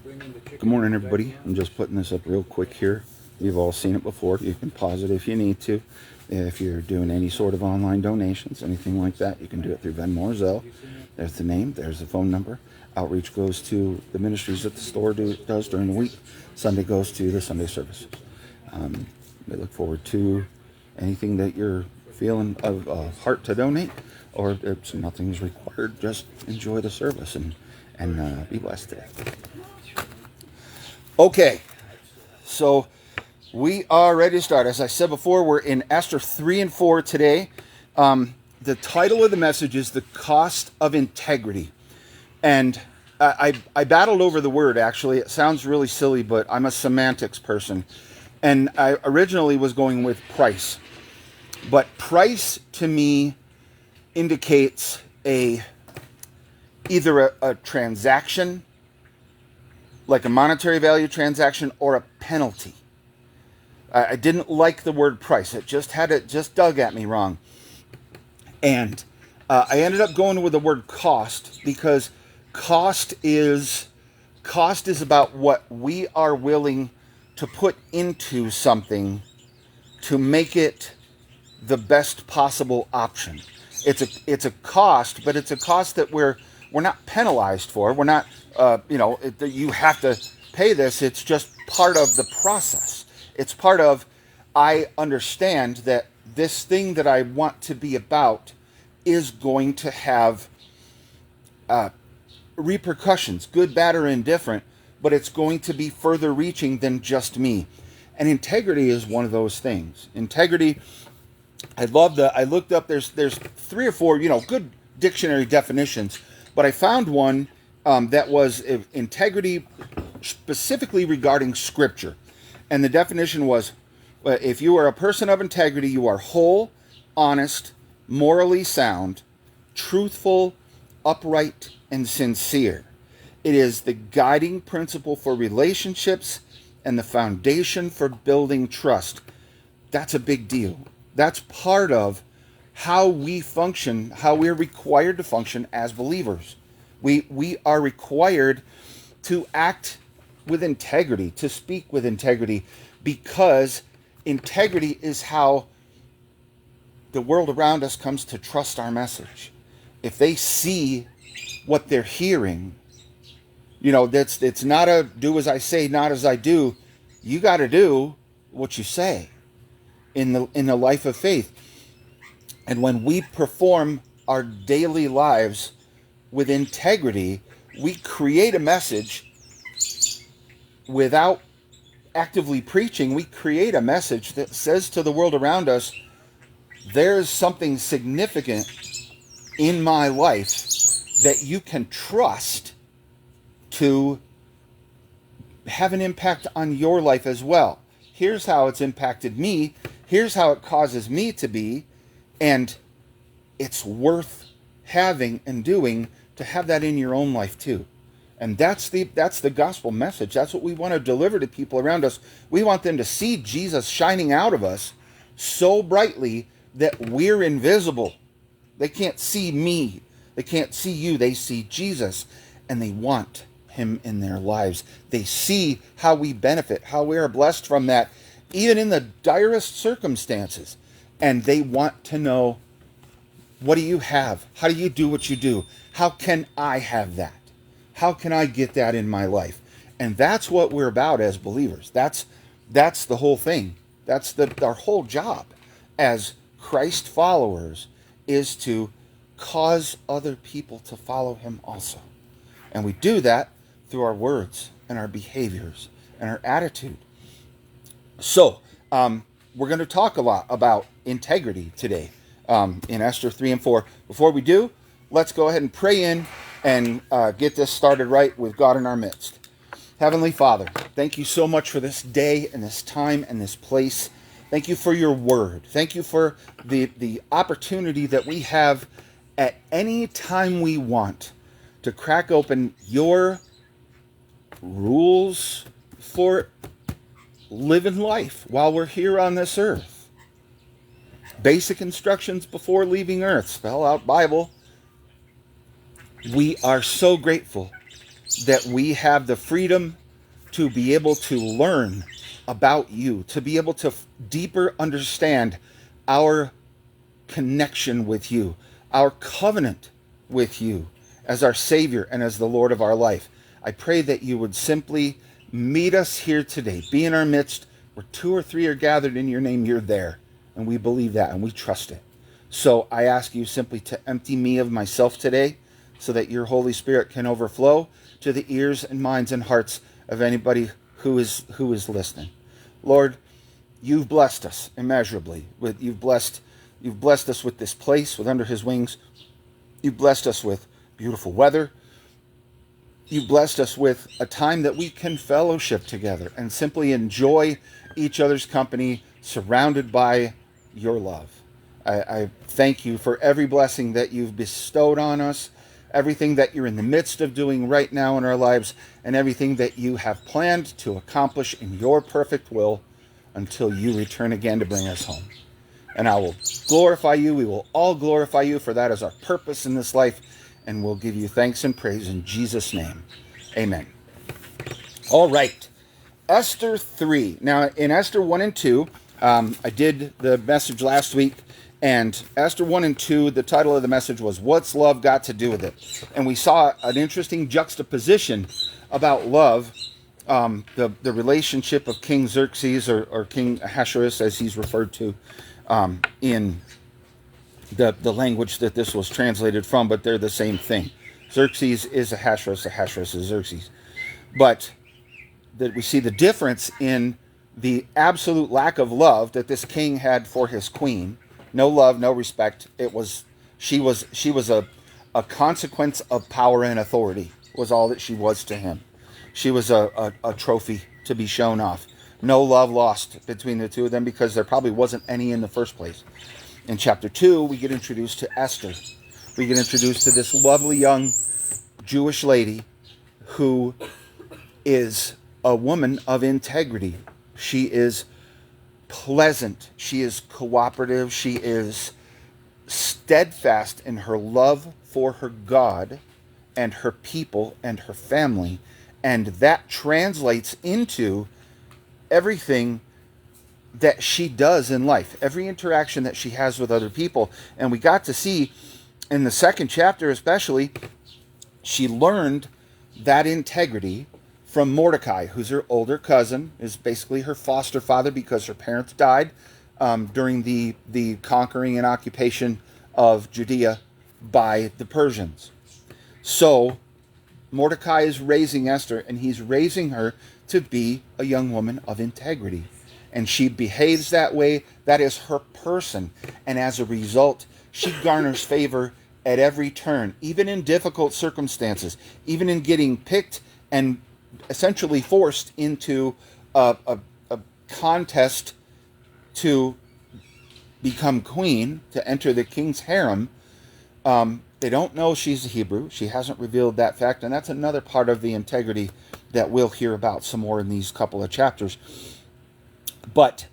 Good morning, everybody. I'm just putting this up real quick here. You've all seen it before. You can pause it if you need to. If you're doing any sort of online donations, anything like that, you can do it through Venmo or Zelle. There's the name. There's the phone number. Outreach goes to the ministries that the store does during the week. Sunday goes to the Sunday services. We look forward to anything that you're feeling of heart to donate, or if nothing is required, just enjoy the service and be blessed today. Okay, so we are ready to start. As I said before, we're in Esther 3 and 4 today. The title of the message is The Cost of Integrity. And I battled over the word, actually. It sounds really silly, but I'm a semantics person. And I originally was going with price. But price, to me, indicates either a transaction, like a monetary value transaction, or a penalty. I didn't like the word price. It just dug at me wrong. And I ended up going with the word cost, because cost is about what we are willing to put into something to make it the best possible option. It's a cost, but it's a cost that we're not penalized for. We're not, you have to pay this. It's just part of the process. It's part of, I understand that this thing that I want to be about is going to have repercussions, good, bad, or indifferent, but it's going to be further reaching than just me. And integrity is one of those things. Integrity, I looked up, there's 3 or 4, good dictionary definitions, but I found one that was integrity specifically regarding Scripture. And the definition was, if you are a person of integrity, you are whole, honest, morally sound, truthful, upright, and sincere. It is the guiding principle for relationships and the foundation for building trust. That's a big deal. That's part of how we function, how we're required to function as believers. We are required to act with integrity, to speak with integrity, because integrity is how the world around us comes to trust our message. If they see what they're hearing, it's not a do as I say, not as I do. You got to do what you say in the life of faith. And when we perform our daily lives with integrity, we create a message without actively preaching. We create a message that says to the world around us, there's something significant in my life that you can trust to have an impact on your life as well. Here's how it's impacted me. Here's how it causes me to be. And it's worth having and doing to have that in your own life too. And that's the gospel message. That's what we want to deliver to people around us. We want them to see Jesus shining out of us so brightly that we're invisible. They can't see me. They can't see you. They see Jesus, and they want him in their lives. They see how we benefit, how we are blessed from that, even in the direst circumstances. And they want to know, what do you have? How do you do what you do? How can I have that? How can I get that in my life? And that's what we're about as believers. That's the whole thing. That's our whole job as Christ followers, is to cause other people to follow him also. And we do that through our words and our behaviors and our attitude. So, we're going to talk a lot about integrity today in Esther 3 and 4. Before we do, let's go ahead and pray in and get this started right with God in our midst. Heavenly Father, thank you so much for this day and this time and this place. Thank you for your word. Thank you for the opportunity that we have at any time we want to crack open your rules for living life while we're here on this earth. Basic instructions before leaving earth. Spell out Bible. We are so grateful that we have the freedom to be able to learn about you, to be able to deeper understand our connection with you, our covenant with you as our Savior and as the Lord of our life. I pray that you would simply meet us here today. Be in our midst. Where 2 or 3 are gathered in your name, you're there. And we believe that and we trust it. So I ask you simply to empty me of myself today so that your Holy Spirit can overflow to the ears and minds and hearts of anybody who is listening. Lord, you've blessed us immeasurably. You've blessed us with this place, with under his wings. You've blessed us with beautiful weather. You've blessed us with a time that we can fellowship together and simply enjoy each other's company, surrounded by your love. I thank you for every blessing that you've bestowed on us, everything that you're in the midst of doing right now in our lives, and everything that you have planned to accomplish in your perfect will until you return again to bring us home. And I will glorify you. We will all glorify you, for that is our purpose in this life. And we'll give you thanks and praise in Jesus' name. Amen. All right. Esther 3. Now, in Esther 1 and 2, I did the message last week. And Esther 1 and 2, the title of the message was, What's Love Got to Do with It? And we saw an interesting juxtaposition about love, the relationship of King Xerxes, or King Ahasuerus, as he's referred to in the language that this was translated from, but they're the same thing. Xerxes is Ahasuerus, Ahasuerus is Xerxes. But that we see the difference in the absolute lack of love that this king had for his queen. No love, no respect. She was a consequence of power and authority, was all that she was to him. She was a trophy to be shown off. No love lost between the two of them, because there probably wasn't any in the first place. In chapter 2, we get introduced to Esther. We get introduced to this lovely young Jewish lady who is a woman of integrity. She is pleasant. She is cooperative. She is steadfast in her love for her God and her people and her family. And that translates into everything that she does in life, every interaction that she has with other people. And we got to see in the second chapter especially, she learned that integrity from Mordecai, who's her older cousin, is basically her foster father because her parents died during the conquering and occupation of Judea by the Persians. So Mordecai is raising Esther, and he's raising her to be a young woman of integrity. And she behaves that way. That is her person. And as a result, she garners favor at every turn, even in difficult circumstances, even in getting picked and essentially forced into a contest to become queen, to enter the king's harem. They don't know she's a Hebrew. She hasn't revealed that fact. And that's another part of the integrity that we'll hear about some more in these couple of chapters. But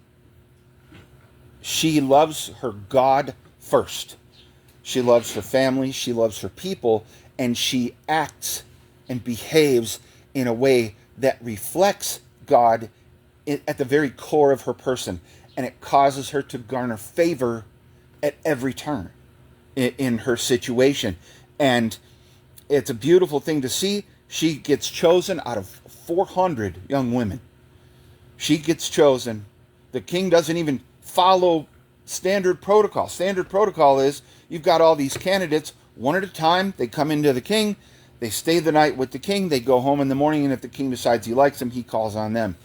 she loves her God first. She loves her family. She loves her people. And she acts and behaves in a way that reflects God at the very core of her person. And it causes her to garner favor at every turn in her situation. And it's a beautiful thing to see. She gets chosen out of 400 young women. She gets chosen. The king doesn't even follow standard protocol. Standard protocol is you've got all these candidates, one at a time. They come into the king. They stay the night with the king. They go home in the morning, and if the king decides he likes them, he calls on them.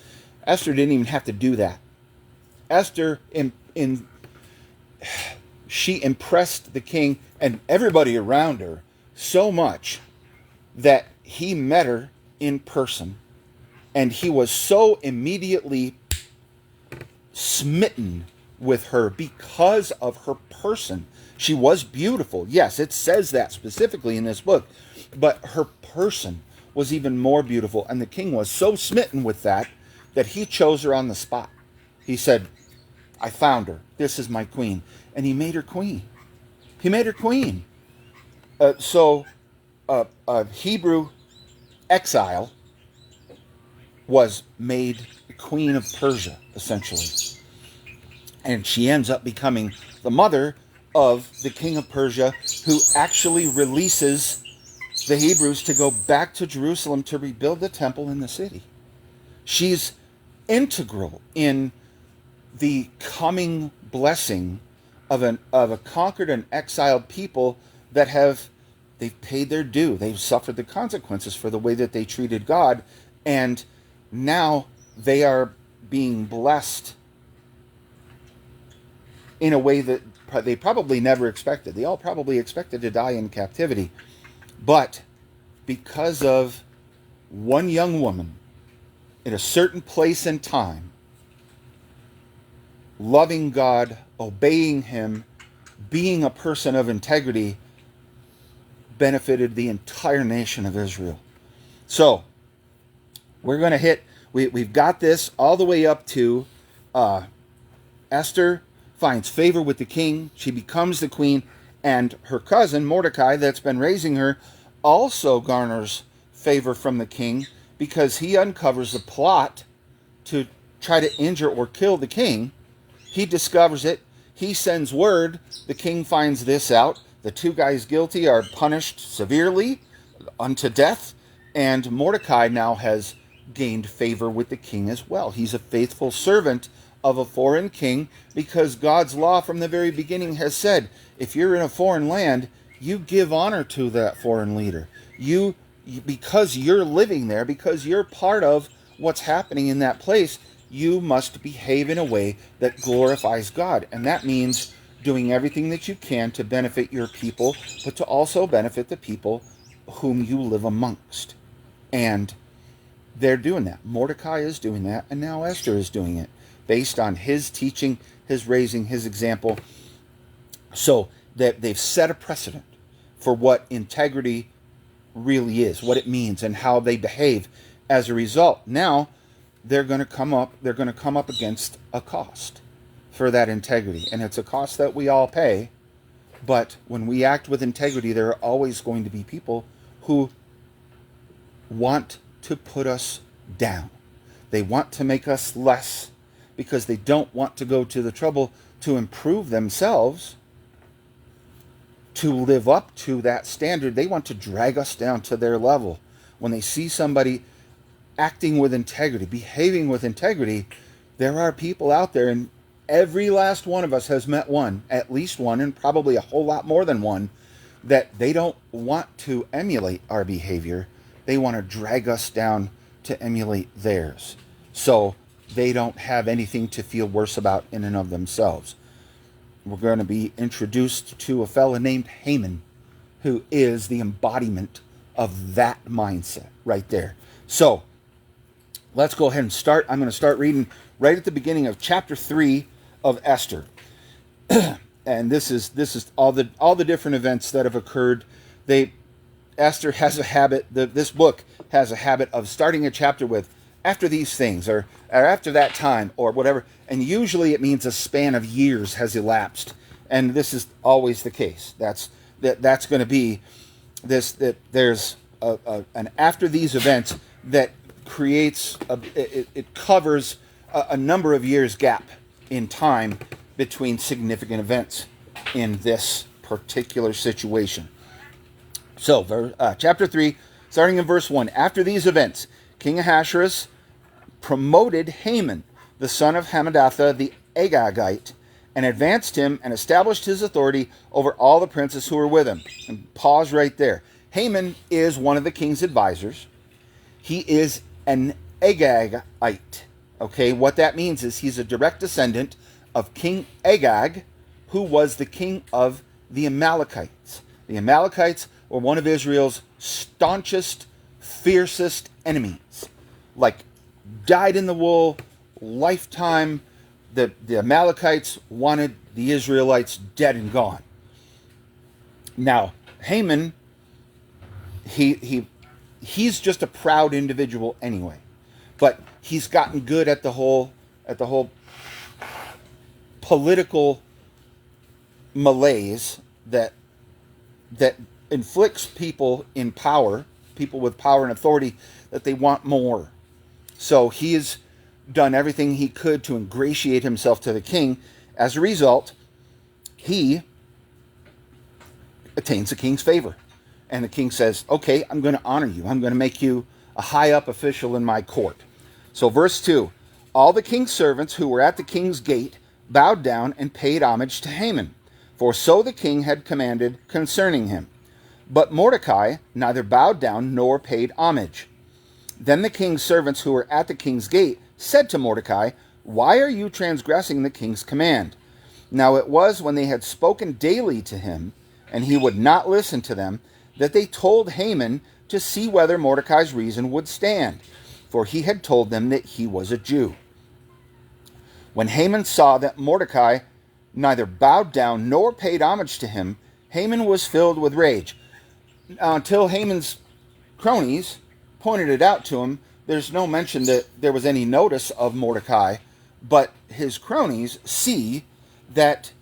Esther didn't even have to do that. Esther, she impressed the king and everybody around her so much that he met her in person, and he was so immediately smitten with her because of her person. She was beautiful. Yes, it says that specifically in this book, but her person was even more beautiful, and the king was so smitten with that he chose her on the spot. He said, I found her. This is my queen. And he made her queen. He made her queen. So a Hebrew exile, was made queen of Persia, essentially. And she ends up becoming the mother of the king of Persia, who actually releases the Hebrews to go back to Jerusalem to rebuild the temple in the city. She's integral in the coming blessing of a conquered and exiled people that they've paid their due. They've suffered the consequences for the way that they treated God, and now they are being blessed in a way that they probably never expected. They all probably expected to die in captivity. But because of one young woman in a certain place and time, loving God, obeying Him, being a person of integrity, benefited the entire nation of Israel. So, we're going to we've got this all the way up to Esther finds favor with the king. She becomes the queen, and her cousin, Mordecai, that's been raising her, also garners favor from the king because he uncovers the plot to try to injure or kill the king. He discovers it. He sends word. The king finds this out. The two guys guilty are punished severely unto death, and Mordecai now has gained favor with the king as well. He's a faithful servant of a foreign king because God's law from the very beginning has said, if you're in a foreign land, you give honor to that foreign leader. Because you're living there, because you're part of what's happening in that place, you must behave in a way that glorifies God. And that means doing everything that you can to benefit your people, but to also benefit the people whom you live amongst. And they're doing that. Mordecai is doing that, and now Esther is doing it, based on his teaching, his raising, his example. So that they've set a precedent for what integrity really is, what it means, and how they behave as a result. Now they're going to come up against a cost for that integrity, and it's a cost that we all pay. But when we act with integrity, there are always going to be people who want to put us down. They want to make us less because they don't want to go to the trouble to improve themselves, to live up to that standard. They want to drag us down to their level. When they see somebody acting with integrity, behaving with integrity, there are people out there, and every last one of us has met one, at least one, and probably a whole lot more than one, that they don't want to emulate our behavior. They want to drag us down to emulate theirs, so they don't have anything to feel worse about in and of themselves. We're going to be introduced to a fella named Haman, who is the embodiment of that mindset right there. So let's go ahead and start. I'm going to start reading right at the beginning of chapter 3 of Esther. And this is all the different events that have occurred. Esther has a habit, this book has a habit of starting a chapter with after these things, or after that time, or whatever, and usually it means a span of years has elapsed, and this is always the case. That's going to be this, that there's an after these events that creates it covers a number of years gap in time between significant events in this particular situation. So, chapter 3, starting in verse 1. After these events, King Ahasuerus promoted Haman, the son of Hammedatha the Agagite, and advanced him and established his authority over all the princes who were with him. And pause right there. Haman is one of the king's advisors. He is an Agagite. Okay, what that means is he's a direct descendant of King Agag, who was the king of the Amalekites. The Amalekites were one of Israel's staunchest, fiercest enemies. Like, dyed-in-the-wool, lifetime. The Amalekites wanted the Israelites dead and gone. Now, Haman, he's just a proud individual anyway, but he's gotten good at the whole political malaise that inflicts people in power people with power and authority, that they want more. So he has done everything he could to ingratiate himself to the king. As a result, he attains the king's favor. And the king says, okay, I'm going to honor you. I'm going to make you a high up official in my court. So verse 2, all the king's servants who were at the king's gate bowed down and paid homage to Haman, for so the king had commanded concerning him. But Mordecai neither bowed down nor paid homage. Then the king's servants who were at the king's gate said to Mordecai, why are you transgressing the king's command? Now it was when they had spoken daily to him, and he would not listen to them, that they told Haman to see whether Mordecai's reason would stand, for he had told them that he was a Jew. When Haman saw that Mordecai neither bowed down nor paid homage to him, Haman was filled with rage. Until Haman's cronies pointed it out to him, there's no mention that there was any notice of Mordecai, but his cronies see that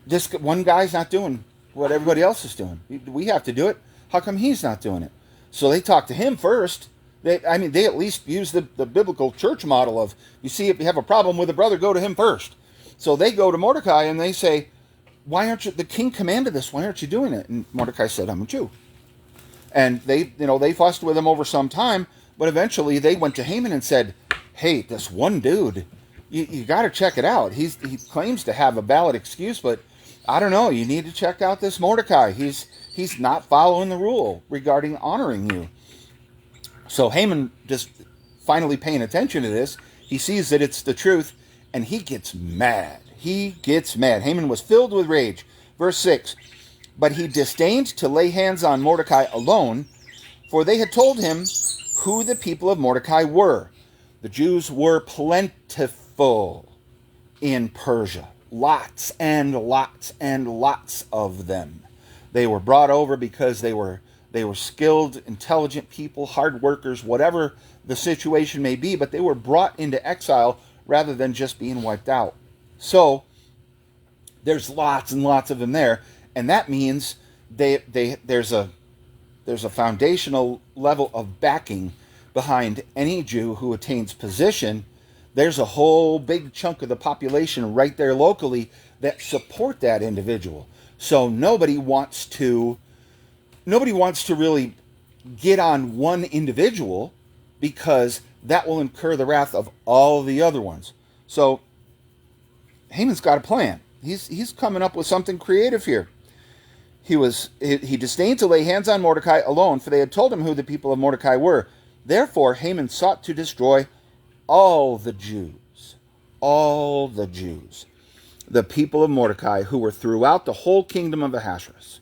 this one guy's not doing what everybody else is doing. We have to do it. How come he's not doing it? So they talk to him first. They at least use the biblical church model of, you see, if you have a problem with a brother, go to him first. So they go to Mordecai and they say, why aren't you, the king commanded this, why aren't you doing it? And Mordecai said, I'm a Jew. And they fussed with him over some time, but eventually they went to Haman and said, hey, this one dude, you got to check it out. He claims to have a valid excuse, but I don't know, you need to check out this Mordecai. He's not following the rule regarding honoring you. So Haman, just finally paying attention to this, he sees that it's the truth, and he gets mad. Haman was filled with rage. Verse 6, but he disdained to lay hands on Mordecai alone, for they had told him who the people of Mordecai were. The Jews were plentiful in Persia. Lots and lots and lots of them. They were brought over because they were skilled, intelligent people, hard workers, whatever the situation may be, but they were brought into exile rather than just being wiped out. So there's lots and lots of them there, and that means there's a foundational level of backing behind any Jew who attains position. There's a whole big chunk of the population right there locally that support that individual. So nobody wants to really get on one individual, because that will incur the wrath of all the other ones. So Haman's got a plan. He's coming up with something creative here. He disdained to lay hands on Mordecai alone, for they had told him who the people of Mordecai were. Therefore Haman sought to destroy all the Jews, the people of Mordecai, who were throughout the whole kingdom of Ahasuerus.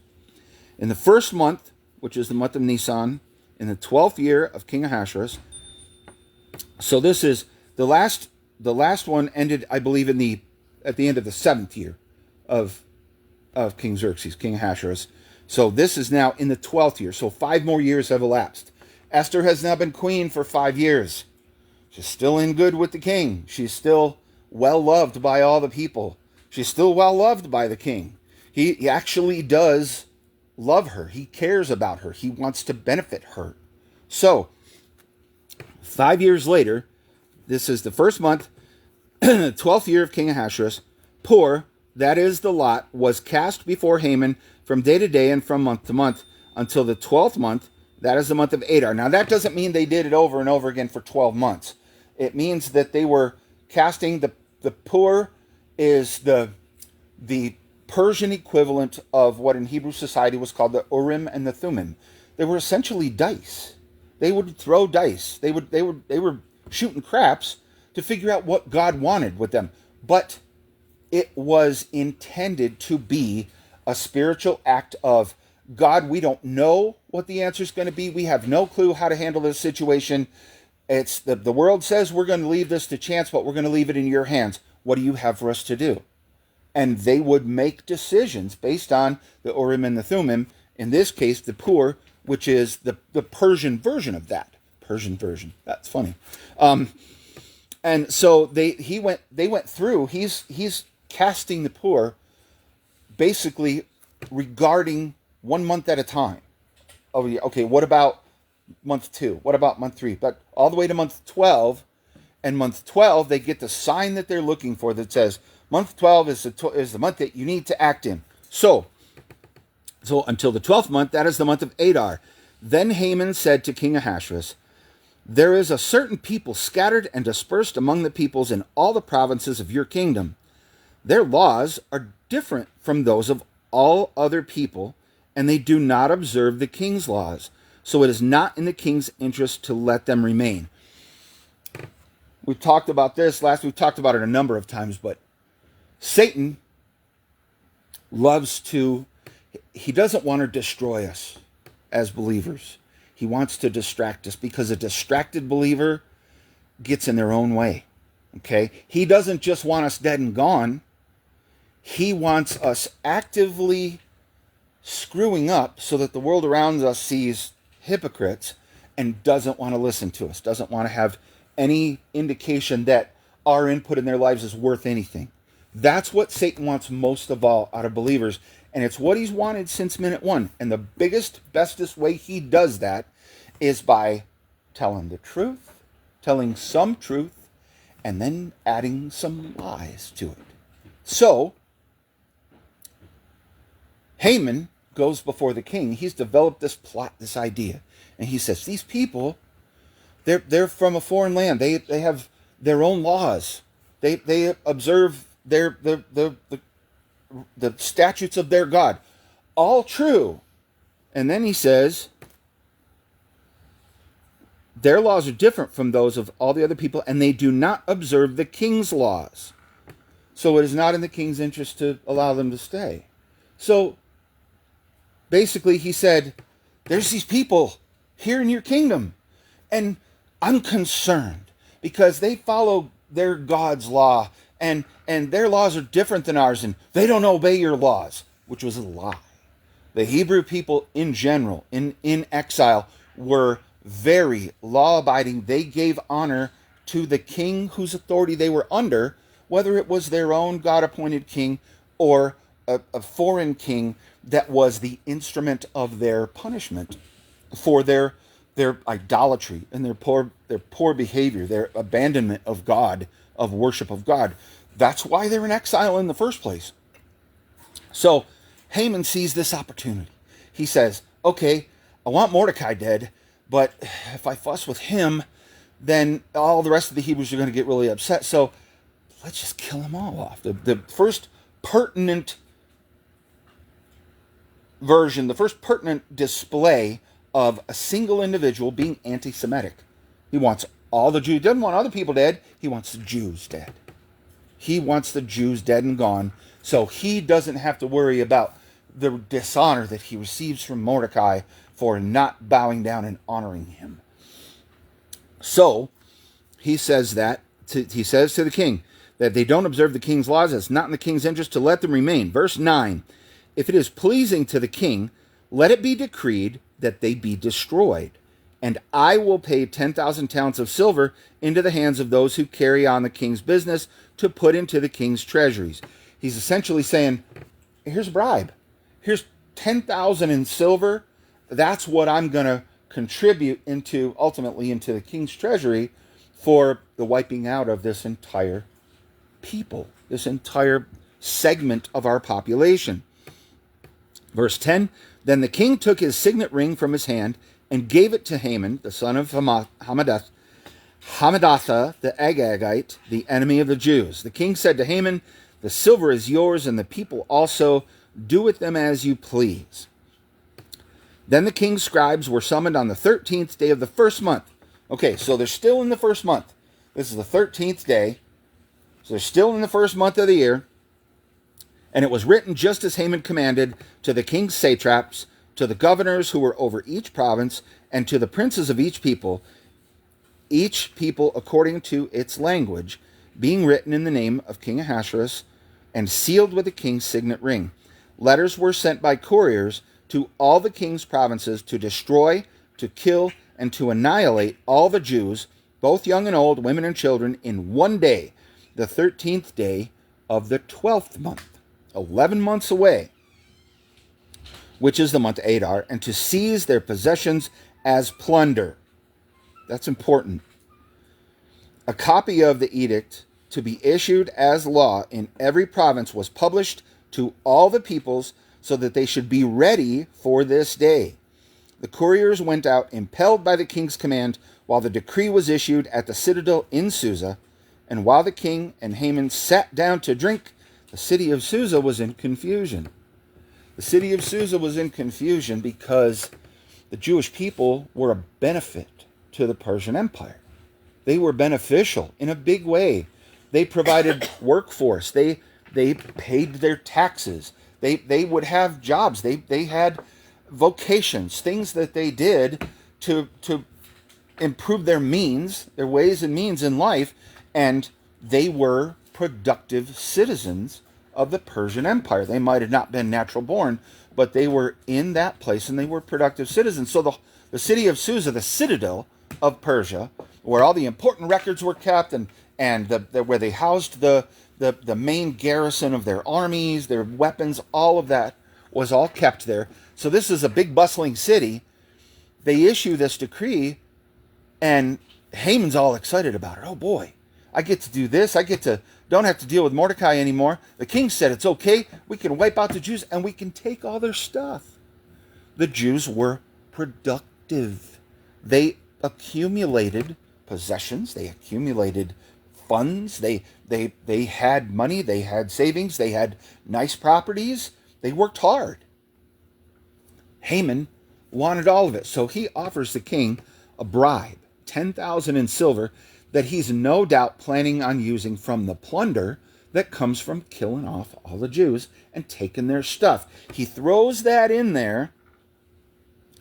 In the first month, which is the month of Nisan, in the 12th year of King Ahasuerus. So this is the last one ended, I believe, at the end of the 7th year of King Xerxes, King Ahasuerus. So this is now in the 12th year. So 5 more years have elapsed. Esther has now been queen for 5 years. She's still in good with the king. She's still well loved by all the people. She's still well loved by the king. He actually does love her. He cares about her. He wants to benefit her. So 5 years later, this is the first month, 12th year of King Ahasuerus, Pur, that is the lot, was cast before Haman from day to day and from month to month, until the 12th month, that is the month of Adar. Now that doesn't mean they did it over and over again for 12 months. It means that they were casting, the Pur is the Persian equivalent of what in Hebrew society was called the Urim and the Thummim. They were essentially dice. They would throw dice. They were shooting craps to figure out what God wanted with them. But it was intended to be a spiritual act of, God, we don't know what the answer is going to be. We have no clue how to handle this situation. It's the world says we're going to leave this to chance, but we're going to leave it in your hands. What do you have for us to do? And they would make decisions based on the Urim and the Thummim. In this case, the Pur, which is the Persian version of that. Persian version. That's funny. And so they went through. He's casting the Pur basically regarding 1 month at a time. Okay, what about month 2? What about month 3? But all the way to month 12. And month 12, they get the sign that they're looking for that says, month 12 is the month that you need to act in. So until the 12th month, that is the month of Adar. Then Haman said to King Ahasuerus, there is a certain people scattered and dispersed among the peoples in all the provinces of your kingdom. Their laws are different from those of all other people, and they do not observe the king's laws. So it is not in the king's interest to let them remain. We've talked about this we've talked about it a number of times, but Satan he doesn't want to destroy us as believers. He wants to distract us because a distracted believer gets in their own way. Okay? He doesn't just want us dead and gone. He wants us actively screwing up so that the world around us sees hypocrites and doesn't want to listen to us, doesn't want to have any indication that our input in their lives is worth anything. That's what Satan wants most of all out of believers. And it's what he's wanted since minute one. And the biggest, bestest way he does that is by telling the truth, telling some truth, and then adding some lies to it. So, Haman goes before the king. He's developed this plot, this idea. And he says, these people, they're from a foreign land. They have their own laws. They observe the statutes of their God. All true. And then he says, their laws are different from those of all the other people, and they do not observe the king's laws. So it is not in the king's interest to allow them to stay. So basically he said, there's these people here in your kingdom, and I'm concerned because they follow their God's law, and their laws are different than ours, and they don't obey your laws, which was a lie. The Hebrew people in general, in exile, were very law-abiding. They gave honor to the king whose authority they were under, whether it was their own God-appointed king or a foreign king that was the instrument of their punishment for their idolatry and their poor behavior, their abandonment of God, of worship of God. That's why they're in exile in the first place. So Haman sees this opportunity. He says, okay, I want Mordecai dead, but if I fuss with him, then all the rest of the Hebrews are going to get really upset. So let's just kill them all off. The first pertinent version, the first pertinent display of a single individual being anti-Semitic. He wants all the Jews. He doesn't want other people dead. He wants the Jews dead. He wants the Jews dead and gone, so he doesn't have to worry about the dishonor that he receives from Mordecai for not bowing down and honoring him. So he says to the king that they don't observe the king's laws. It's not in the king's interest to let them remain. Verse 9, if it is pleasing to the king, let it be decreed that they be destroyed, and I will pay 10,000 talents of silver into the hands of those who carry on the king's business to put into the king's treasuries. He's essentially saying, here's a bribe. Here's 10,000 in silver. That's what I'm going to contribute ultimately into the king's treasury for the wiping out of this entire people, this entire segment of our population. Verse 10, then the king took his signet ring from his hand and gave it to Haman, the son of Hammedatha, the Agagite, the enemy of the Jews. The king said to Haman, the silver is yours, and the people also. Do with them as you please. Then the king's scribes were summoned on the 13th day of the first month. Okay, so they're still in the first month. This is the 13th day. So they're still in the first month of the year. And it was written just as Haman commanded, to the king's satraps, to the governors who were over each province, and to the princes of each people according to its language, being written in the name of King Ahasuerus, and sealed with the king's signet ring. Letters were sent by couriers to all the king's provinces to destroy, to kill, and to annihilate all the Jews, both young and old, women and children, in one day, the 13th day of the 12th month. 11 months away. which is the month Adar, and to seize their possessions as plunder. That's important. A copy of the edict to be issued as law in every province was published to all the peoples so that they should be ready for this day. The couriers went out impelled by the king's command while the decree was issued at the citadel in Susa, and while the king and Haman sat down to drink, the city of Susa was in confusion. The city of Susa was in confusion because the Jewish people were a benefit to the Persian Empire. They were beneficial in a big way. They provided workforce. They paid their taxes. They would have jobs. They had vocations, things that they did to improve their means, their ways and means in life, and they were productive citizens of the Persian Empire. They might have not been natural born, but they were in that place and they were productive citizens. So the city of Susa, the citadel of Persia, where all the important records were kept and where they housed the main garrison of their armies, their weapons, all of that was all kept there. So this is a big bustling city. They issue this decree and Haman's all excited about it. Oh boy, I get to do this. Don't have to deal with Mordecai anymore. The king said it's okay. We can wipe out the Jews and we can take all their stuff. The Jews were productive. They accumulated possessions. They accumulated funds. They had money. They had savings. They had nice properties. They worked hard. Haman wanted all of it. So he offers the king a bribe, 10,000 in silver, that he's no doubt planning on using from the plunder that comes from killing off all the Jews and taking their stuff. He throws that in there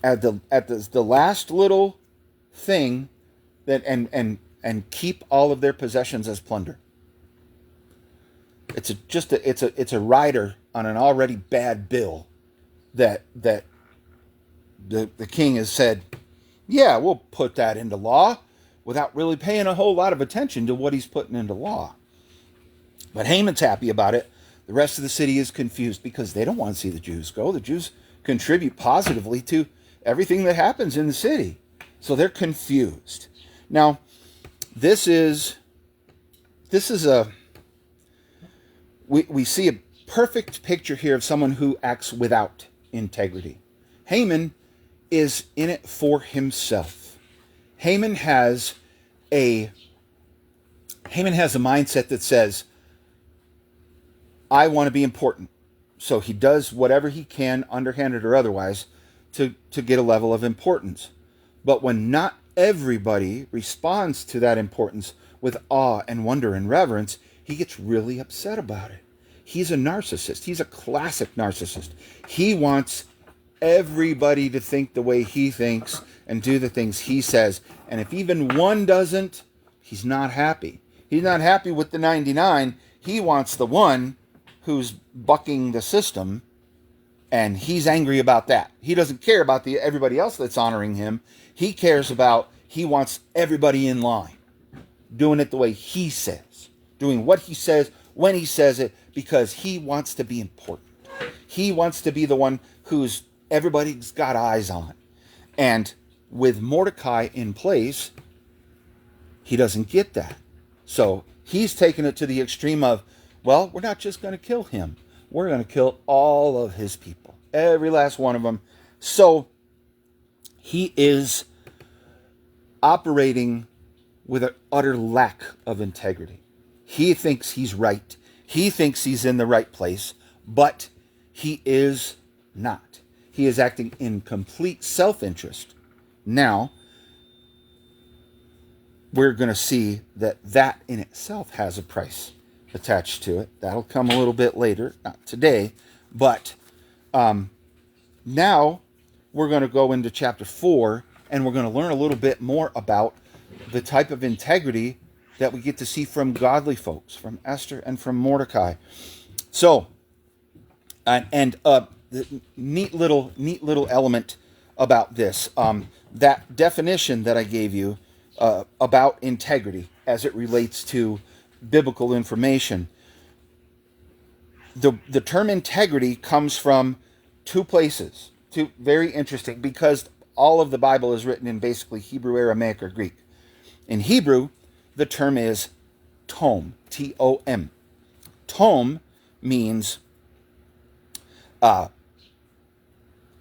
at the last little thing that and keep all of their possessions as plunder. It's a rider on an already bad bill that the king has said, yeah, we'll put that into law, without really paying a whole lot of attention to what he's putting into law. But Haman's happy about it. The rest of the city is confused because they don't want to see the Jews go. The Jews contribute positively to everything that happens in the city. So they're confused. Now, we see a perfect picture here of someone who acts without integrity. Haman is in it for himself. Haman has a mindset that says, I want to be important. So he does whatever he can, underhanded or otherwise, to get a level of importance. But when not everybody responds to that importance with awe and wonder and reverence, he gets really upset about it. He's a narcissist. He's a classic narcissist. He wants everybody to think the way he thinks and do the things he says. And if even one doesn't, he's not happy. He's not happy with the 99. He wants the one who's bucking the system, and he's angry about that. He doesn't care about everybody else that's honoring him. He wants everybody in line, doing it the way he says, doing what he says when he says it, because he wants to be important. He wants to be the one who's everybody's got eyes on. And with Mordecai in place, he doesn't get that. So he's taken it to the extreme of, well, we're not just going to kill him. We're going to kill all of his people. Every last one of them. So he is operating with an utter lack of integrity. He thinks he's right. He thinks he's in the right place, but he is not. He is acting in complete self-interest. Now, we're going to see that in itself has a price attached to it. That'll come a little bit later, not today, but now we're going to go into chapter 4, and we're going to learn a little bit more about the type of integrity that we get to see from godly folks, from Esther and from Mordecai. So, the neat little element about this, that definition that I gave you about integrity as it relates to biblical information. The term integrity comes from two places, two very interesting, because all of the Bible is written in basically Hebrew, Aramaic, or Greek. In Hebrew, the term is tom, Tom. Tom means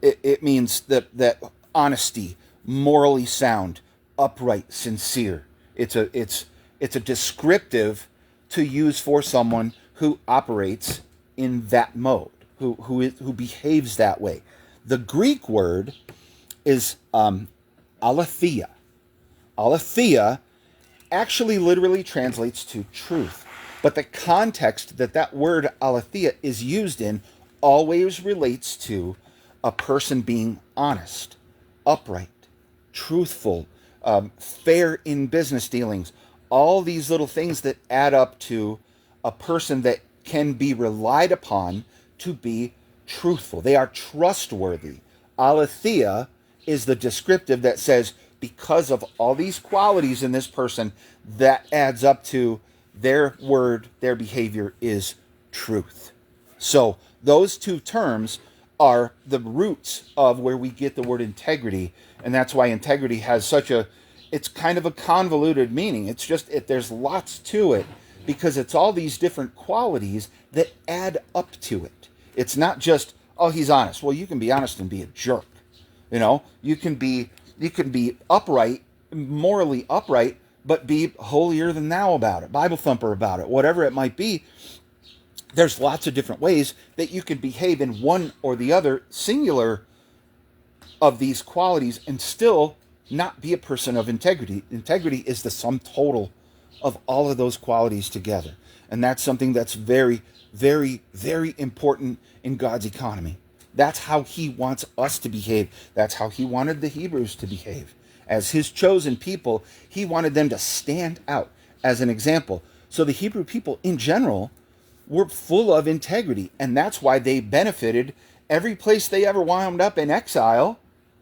it means that honesty, morally sound, upright, sincere. It's a descriptive to use for someone who operates in that mode, who behaves that way. The Greek word is aletheia. Aletheia actually literally translates to truth, but the context that word aletheia is used in always relates to a person being honest, upright, truthful, fair in business dealings. All these little things that add up to a person that can be relied upon to be truthful. They are trustworthy. Aletheia is the descriptive that says, because of all these qualities in this person, that adds up to their word, their behavior is truth. So those two terms are the roots of where we get the word integrity, and that's why integrity has it's kind of a convoluted meaning. It's just, there's lots to it, because it's all these different qualities that add up to it. It's not just, oh, he's honest. Well, you can be honest and be a jerk. You can be upright, morally upright, but be holier than thou about it, Bible thumper about it, whatever it might be. There's lots of different ways that you can behave in one or the other singular of these qualities and still not be a person of integrity. Integrity is the sum total of all of those qualities together. And that's something that's very, very, very important in God's economy. That's how he wants us to behave. That's how he wanted the Hebrews to behave. As his chosen people, he wanted them to stand out as an example. So the Hebrew people in general were full of integrity, and that's why they benefited. Every place they ever wound up in exile,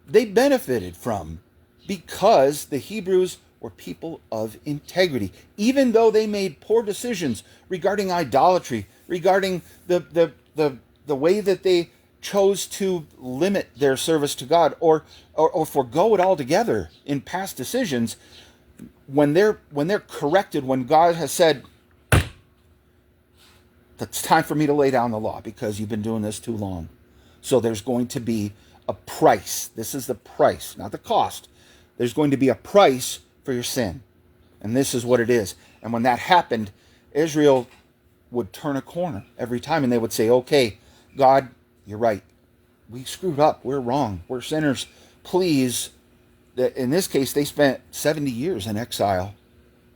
they benefited from, because the Hebrews were people of integrity. Even though they made poor decisions regarding idolatry, regarding the way that they chose to limit their service to God, or forego it altogether in past decisions, when they're corrected, when God has said, it's time for me to lay down the law because you've been doing this too long. So there's going to be a price. This is the price, not the cost. There's going to be a price for your sin. And this is what it is. And when that happened, Israel would turn a corner every time, and they would say, okay, God, you're right. We screwed up. We're wrong. We're sinners. Please. In this case, they spent 70 years in exile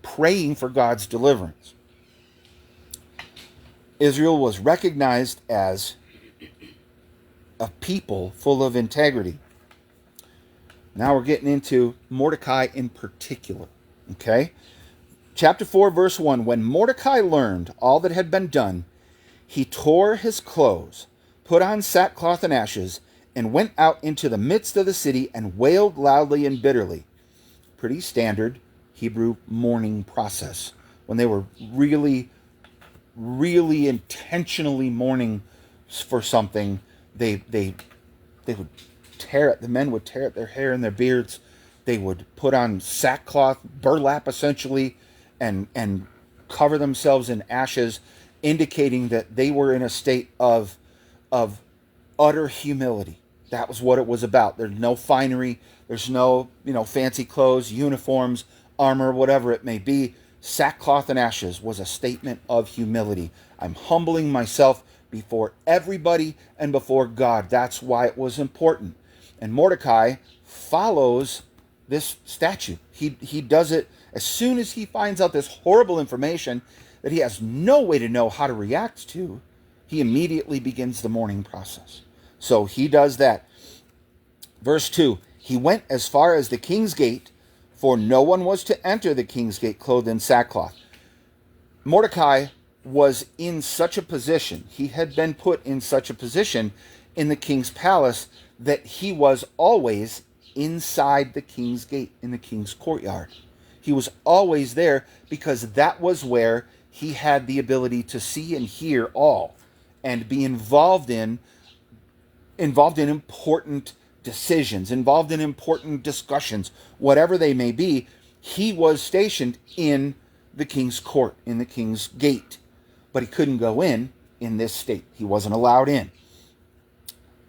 praying for God's deliverance. Israel was recognized as a people full of integrity. Now we're getting into Mordecai in particular. Okay? Chapter 4, verse 1. When Mordecai learned all that had been done, he tore his clothes, put on sackcloth and ashes, and went out into the midst of the city and wailed loudly and bitterly. Pretty standard Hebrew mourning process. When they were really intentionally mourning for something, they would tear it. The men would tear at their hair and their beards. They would put on sackcloth, burlap essentially, and cover themselves in ashes, indicating that they were in a state of utter humility. That was what it was about. There's no finery. There's no fancy clothes, uniforms, armor, whatever it may be. Sackcloth and ashes was a statement of humility. I'm humbling myself before everybody and before God. That's why it was important. And Mordecai follows this statute. He does it as soon as he finds out this horrible information that he has no way to know how to react to. He immediately begins the mourning process. So he does that. Verse 2, he went as far as the king's gate, for no one was to enter the king's gate clothed in sackcloth. Mordecai was in such a position, he had been put in such a position in the king's palace, that he was always inside the king's gate, in the king's courtyard. He was always there because that was where he had the ability to see and hear all and be involved in involved in important decisions, involved in important discussions, whatever they may be. He was stationed in the king's court, in the king's gate, but he couldn't go in this state. He wasn't allowed in.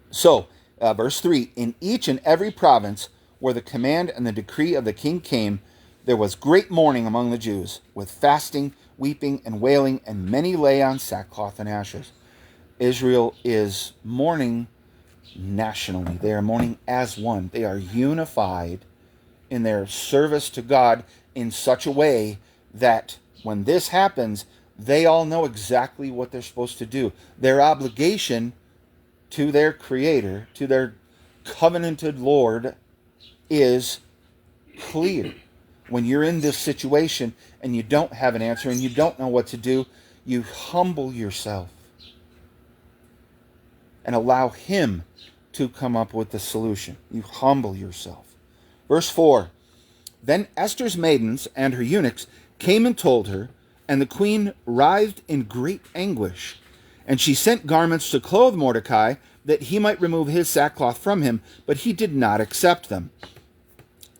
So, verse 3, in each and every province where the command and the decree of the king came, there was great mourning among the Jews, with fasting, weeping, and wailing, and many lay on sackcloth and ashes. Israel is mourning nationally. They are mourning as one. They are unified in their service to God in such a way that when this happens, they all know exactly what they're supposed to do. Their obligation to their Creator, to their covenanted Lord, is clear. When you're in this situation and you don't have an answer and you don't know what to do, you humble yourself and allow Him to come up with the solution. You humble yourself. Verse 4, then Esther's maidens and her eunuchs came and told her, and the queen writhed in great anguish. And she sent garments to clothe Mordecai, that he might remove his sackcloth from him, but he did not accept them.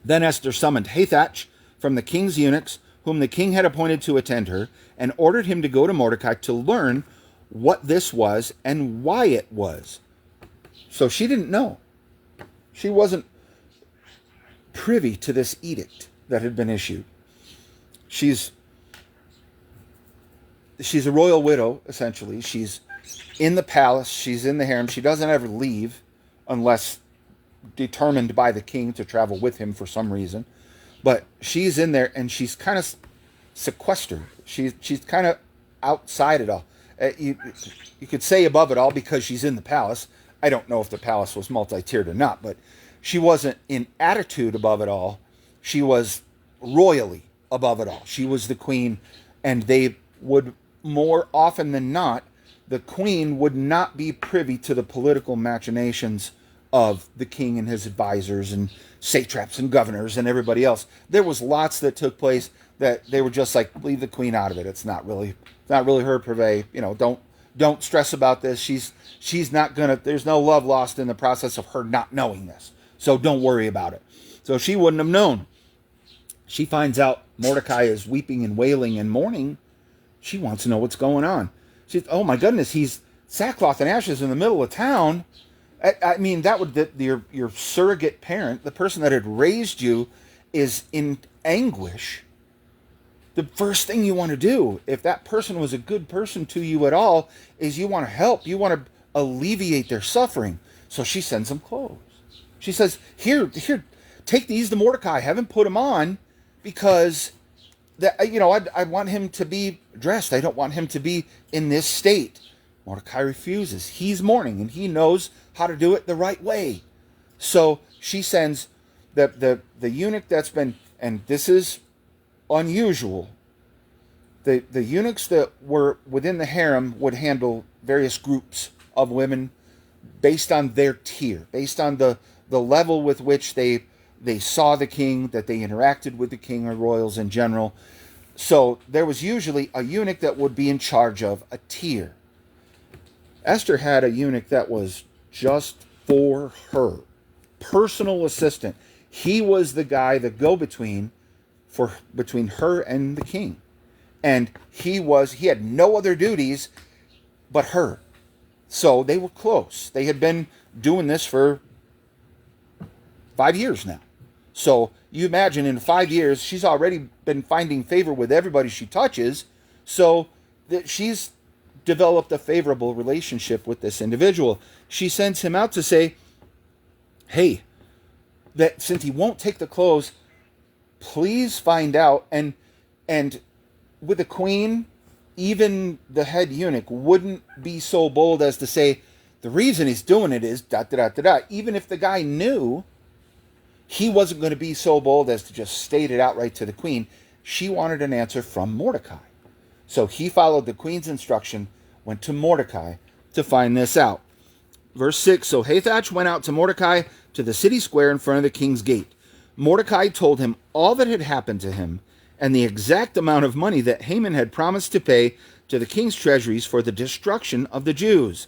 Then Esther summoned Hathach from the king's eunuchs, whom the king had appointed to attend her, and ordered him to go to Mordecai to learn what this was and why it was. So she didn't know. She wasn't privy to this edict that had been issued. She's a royal widow, essentially. She's in the palace. She's in the harem. She doesn't ever leave unless determined by the king to travel with him for some reason. But she's in there, and she's kind of sequestered. She's kind of outside it all. You could say above it all because she's in the palace. I don't know if the palace was multi-tiered or not, but she wasn't in attitude above it all. She was royally above it all. She was the queen, and they would, more often than not, the queen would not be privy to the political machinations of the king and his advisors and satraps and governors and everybody else. There was lots that took place that they were just like, leave the queen out of it. It's not really her purvey. Don't stress about this. She's not gonna. There's no love lost in the process of her not knowing this. So don't worry about it. So she wouldn't have known. She finds out Mordecai is weeping and wailing and mourning. She wants to know what's going on. She's, oh my goodness, he's sackcloth and ashes in the middle of town. I mean, that would your surrogate parent, the person that had raised you, is in anguish. The first thing you want to do, if that person was a good person to you at all, is you want to help. You want to alleviate their suffering. So she sends them clothes. She says, here, take these to Mordecai. Have him put them on, because I want him to be dressed. I don't want him to be in this state. Mordecai refuses. He's mourning, and he knows how to do it the right way. So she sends the eunuch that's been, and this is unusual, the eunuchs that were within the harem would handle various groups of women based on their tier, based on the level with which they saw the king, that they interacted with the king or royals in general. So there was usually a eunuch that would be in charge of a tier. Esther had a eunuch that was just for her, personal assistant. He was the guy, the go-between between her and the king. And he had no other duties but her. So they were close. They had been doing this for 5 years now. So you imagine in 5 years, she's already been finding favor with everybody she touches. So that she's developed a favorable relationship with this individual. She sends him out to say, hey, that since he won't take the clothes, please find out. And with the queen, even the head eunuch wouldn't be so bold as to say, the reason he's doing it is da da da da da. Even if the guy knew, he wasn't going to be so bold as to just state it outright to the queen. She wanted an answer from Mordecai. So he followed the queen's instruction, went to Mordecai to find this out. Verse 6, so Hathach went out to Mordecai to the city square in front of the king's gate. Mordecai told him all that had happened to him and the exact amount of money that Haman had promised to pay to the king's treasuries for the destruction of the Jews.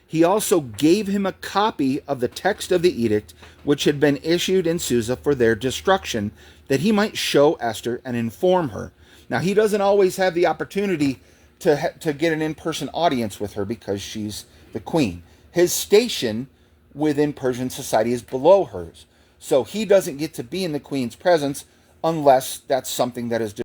He also gave him a copy of the text of the edict which had been issued in Susa for their destruction, that he might show Esther and inform her. Now, he doesn't always have the opportunity to get an in-person audience with her because she's the queen. His station within Persian society is below hers. So he doesn't get to be in the queen's presence unless that's something that is